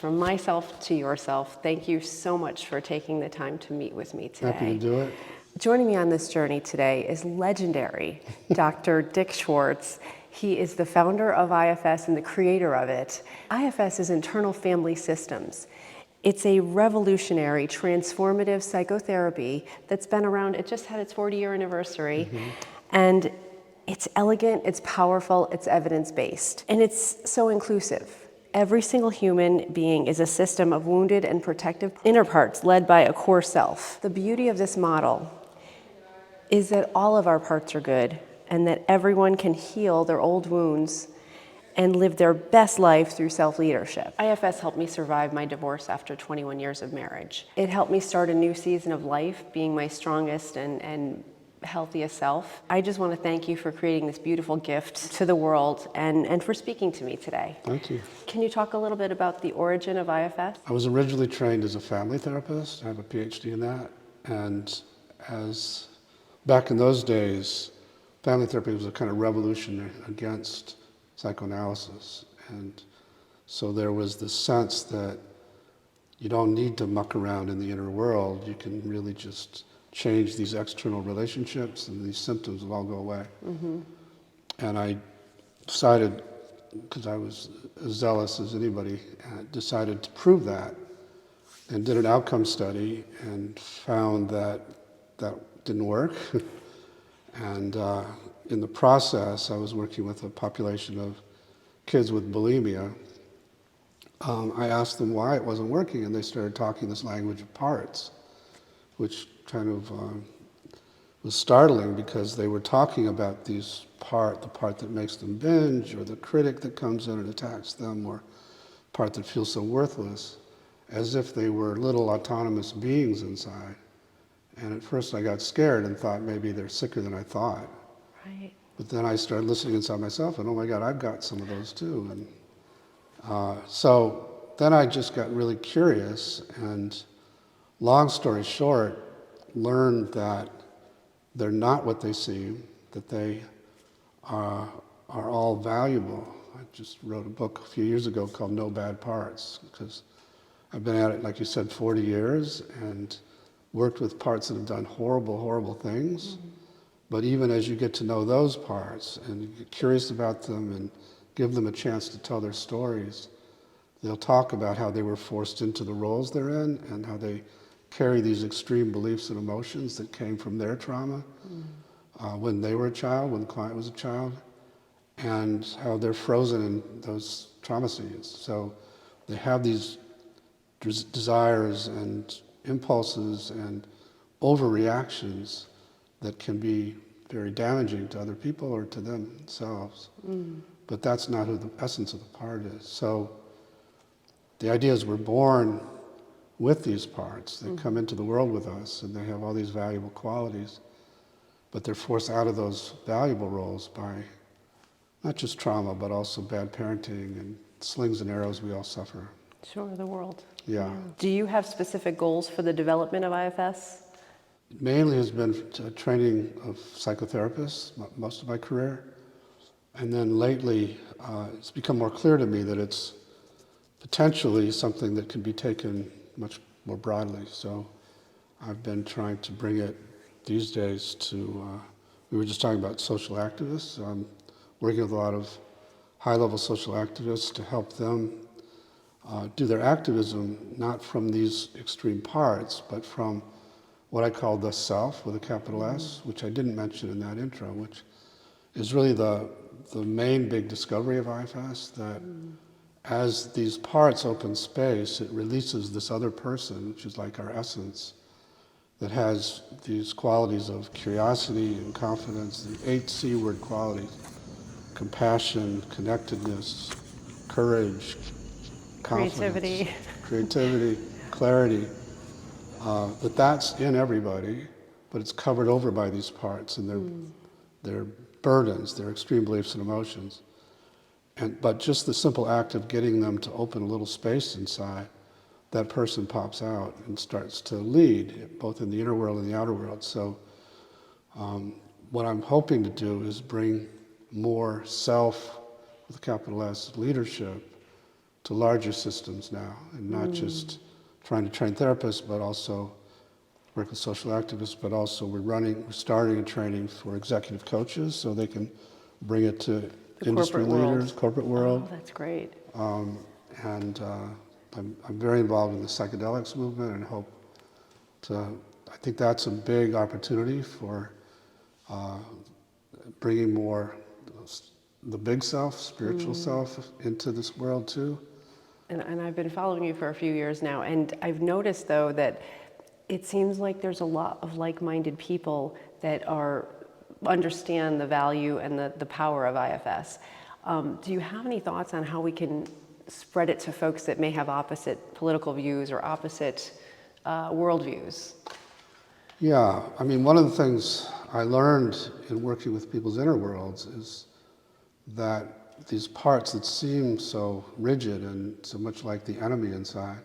from myself to yourself, thank you so much for taking the time to meet with me today. Happy to do it. Joining me on this journey today is legendary Dr. Dick Schwartz. He is the founder of IFS and the creator of it. IFS is Internal Family Systems. It's a revolutionary, transformative psychotherapy that's been around. It just had its 40-year anniversary. And it's elegant, it's powerful, it's evidence-based, and it's so inclusive. Every single human being is a system of wounded and protective inner parts led by a core self. The beauty of this model is that all of our parts are good and that everyone can heal their old wounds and live their best life through self-leadership. IFS helped me survive my divorce after 21 years of marriage. It helped me start a new season of life, being my strongest and healthiest self. I just want to thank you for creating this beautiful gift to the world and for speaking to me today. Thank you. Can you talk a little bit about the origin of IFS? I was originally trained as a family therapist. I have a PhD in that. And as back in those days, family therapy was a kind of revolution against psychoanalysis. And so there was this sense that you don't need to muck around in the inner world. You can really just change these external relationships and these symptoms will all go away. And I decided, because I was as zealous as anybody, decided to prove that and did an outcome study and found that that didn't work. And in the process, I was working with a population of kids with bulimia. I asked them why it wasn't working, and they started talking this language of parts, which kind of was startling because they were talking about the part that makes them binge, or the critic that comes in and attacks them, or part that feels so worthless, as if they were little autonomous beings inside. And at first I got scared and thought maybe they're sicker than I thought. Right. But then I started listening inside myself and oh my God, I've got some of those too. And so then I just got really curious and, long story short, learned that they're not what they seem, that they are all valuable. I just wrote a book a few years ago called No Bad Parts, because I've been at it, like you said, 40 years and worked with parts that have done horrible, horrible things. But even as you get to know those parts and you get curious about them and give them a chance to tell their stories, they'll talk about how they were forced into the roles they're in and how they carry these extreme beliefs and emotions that came from their trauma when they were a child, when the client was a child, and how they're frozen in those trauma scenes. So they have these desires and impulses and overreactions that can be very damaging to other people or to themselves. But that's not who the essence of the part is. So the idea is we're born with these parts. They come into the world with us and they have all these valuable qualities, but they're forced out of those valuable roles by not just trauma, but also bad parenting and slings and arrows we all suffer. Sure, the world. Yeah. Do you have specific goals for the development of IFS? It mainly has been training of psychotherapists most of my career. And then lately, it's become more clear to me that it's potentially something that can be taken much more broadly. So I've been trying to bring it these days to, we were just talking about social activists. So I'm working with a lot of high-level social activists to help them do their activism not from these extreme parts, but from what I call the self with a capital S, which I didn't mention in that intro, which is really the main big discovery of IFS, that as these parts open space, it releases this other person, which is like our essence, that has these qualities of curiosity and confidence, the 8 C word qualities: compassion, connectedness, courage, confidence, creativity, clarity. But that's in everybody, but it's covered over by these parts and their burdens, their extreme beliefs and emotions. But just the simple act of getting them to open a little space inside, that person pops out and starts to lead, both in the inner world and the outer world. So what I'm hoping to do is bring more self, with a capital S, leadership to larger systems now, and not just trying to train therapists, but also work with social activists, but also we're starting a training for executive coaches so they can bring it to The industry corporate world. leaders, corporate world. Oh, that's great. And I'm very involved in the psychedelics movement and hope I think that's a big opportunity for bringing more the big self, spiritual self into this world too. And I've been following you for a few years now, and I've noticed though that it seems like there's a lot of like-minded people that understand the value and the power of IFS. Do you have any thoughts on how we can spread it to folks that may have opposite political views or opposite worldviews? Yeah, I mean, one of the things I learned in working with people's inner worlds is that these parts that seem so rigid and so much like the enemy inside,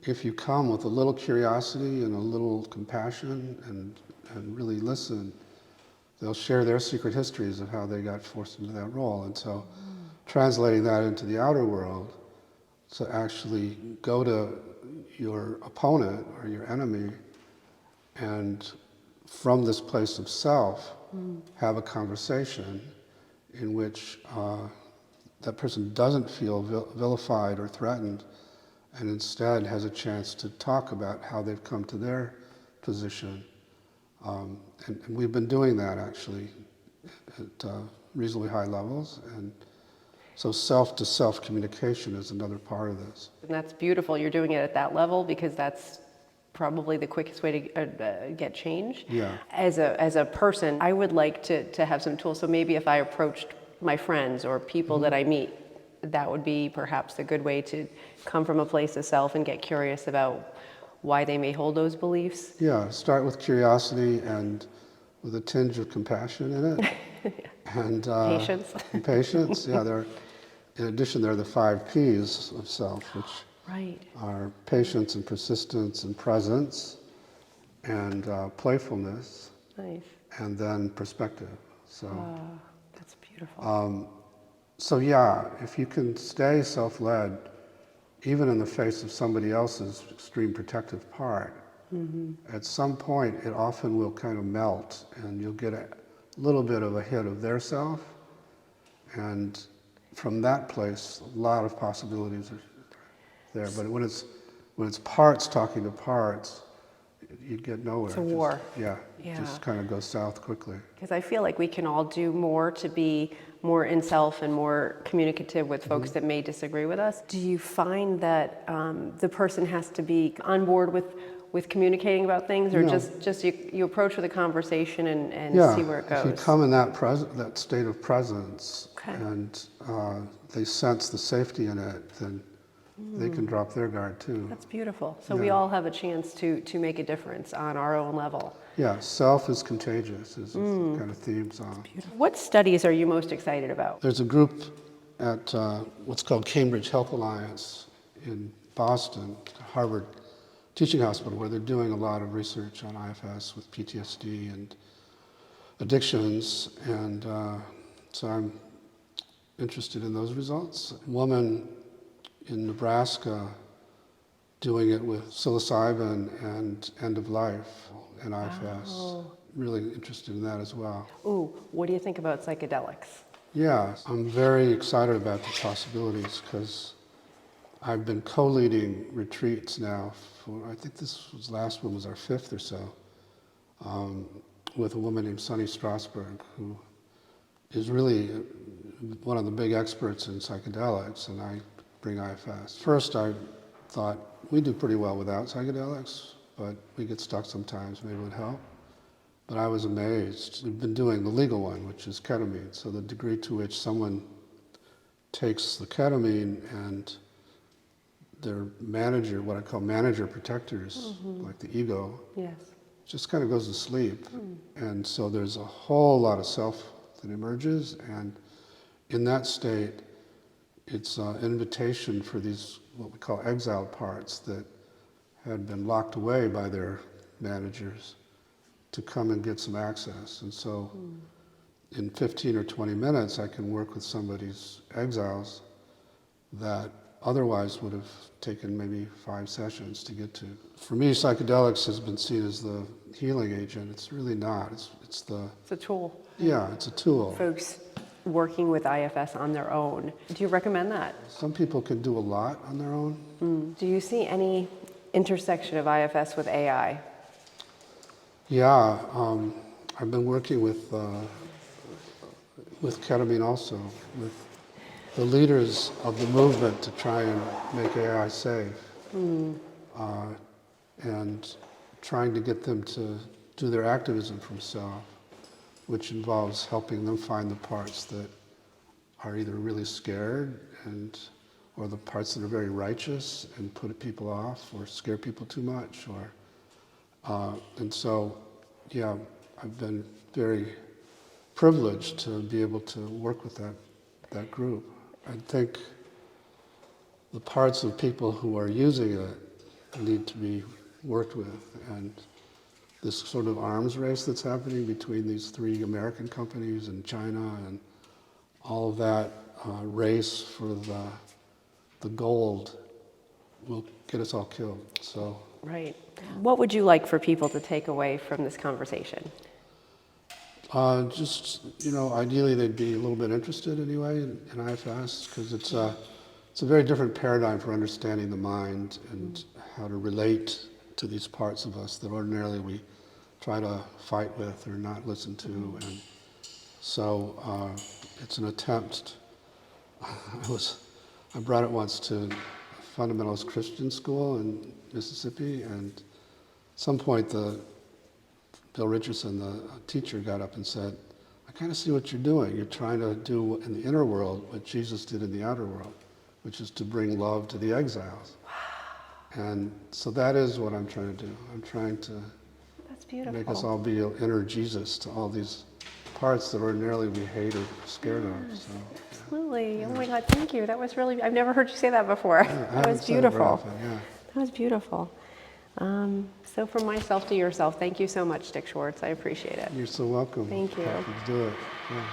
if you come with a little curiosity and a little compassion and really listen, they'll share their secret histories of how they got forced into that role. And so translating that into the outer world, to actually go to your opponent or your enemy and from this place of self, have a conversation in which that person doesn't feel vilified or threatened, and instead has a chance to talk about how they've come to their position. And we've been doing that actually at reasonably high levels. And so self-to-self communication is another part of this. And that's beautiful. You're doing it at that level because that's probably the quickest way to get change. Yeah. As a person, I would like to have some tools. So maybe if I approached my friends or people that I meet, that would be perhaps a good way to come from a place of self and get curious about why they may hold those beliefs. Yeah, start with curiosity and with a tinge of compassion in it. And Patience. and patience, yeah. In addition, there are the 5 Ps of self, which Right. are patience and persistence and presence and playfulness, Nice. and then perspective. So, That's beautiful. so yeah, if you can stay self-led, even in the face of somebody else's extreme protective part, at some point it often will kind of melt and you'll get a little bit of a hit of their self, and from that place a lot of possibilities are there. But when it's parts talking to parts, you get nowhere. It's a war. Yeah, Yeah. just kind of goes south quickly. Because I feel like we can all do more to be more in self and more communicative with folks that may disagree with us. Do you find that the person has to be on board with communicating about things, or No. just you approach with a conversation and Yeah, see where it goes? if you come in that state of presence, Okay. and they sense the safety in it, then they can drop their guard too. That's beautiful. So we Yeah. all have a chance to make a difference on our own level. Yeah, self is contagious is the kind of theme song. What studies are you most excited about? There's a group at what's called Cambridge Health Alliance in Boston, Harvard Teaching Hospital, where they're doing a lot of research on IFS with PTSD and addictions, and so I'm interested in those results. A woman in Nebraska doing it with psilocybin and end of life and IFS. Wow. Really interested in that as well. Ooh, what do you think about psychedelics? Yeah, I'm very excited about the possibilities because I've been co-leading retreats now for, I think last one was our 5th or so, with a woman named Sunny Strasberg, who is really one of the big experts in psychedelics, and I bring IFS. First, I thought we do pretty well without psychedelics, but we get stuck sometimes, maybe it would help. But I was amazed. We've been doing the legal one, which is ketamine, so the degree to which someone takes the ketamine and their manager, what I call manager protectors, like the ego, Yes. just kind of goes to sleep. And so there's a whole lot of self that emerges, and in that state, it's an invitation for these, what we call exiled parts that had been locked away by their managers to come and get some access. And so in 15 or 20 minutes, I can work with somebody's exiles that otherwise would have taken maybe 5 sessions to get to. For me, psychedelics has been seen as the healing agent. It's really not. It's a tool. Yeah, it's a tool. Folks working with IFS on their own. Do you recommend that? Some people can do a lot on their own. Do you see any intersection of IFS with AI? Yeah, I've been working with ketamine also, with the leaders of the movement to try and make AI safe, and trying to get them to do their activism from self, which involves helping them find the parts that are either really scared or the parts that are very righteous and put people off or scare people too much, and so, yeah, I've been very privileged to be able to work with that group. I think the parts of people who are using it need to be worked with, and this sort of arms race that's happening between these 3 American companies and China and all of that race for the gold will get us all killed. So. Right. What would you like for people to take away from this conversation? Just, ideally they'd be a little bit interested anyway in IFS, because it's a very different paradigm for understanding the mind and how to relate to these parts of us that ordinarily we try to fight with or not listen to. And so it's an attempt. I brought it once to a fundamentalist Christian school in Mississippi, and at some point Bill Richardson, the teacher, got up and said, "I kind of see what you're doing. You're trying to do in the inner world what Jesus did in the outer world, which is to bring love to the exiles." Wow. And so that is what I'm trying to do. I'm trying to That's beautiful. make us all be inner Jesus to all these parts that ordinarily we hate or scared of. So, absolutely. Yeah. Oh my God, thank you. That was really, I've never heard you say that before. Yeah, That was beautiful. Often, yeah. That was beautiful. So from myself to yourself, thank you so much, Dick Schwartz. I appreciate it. You're so welcome. Thank you. Happy to do it. Yeah.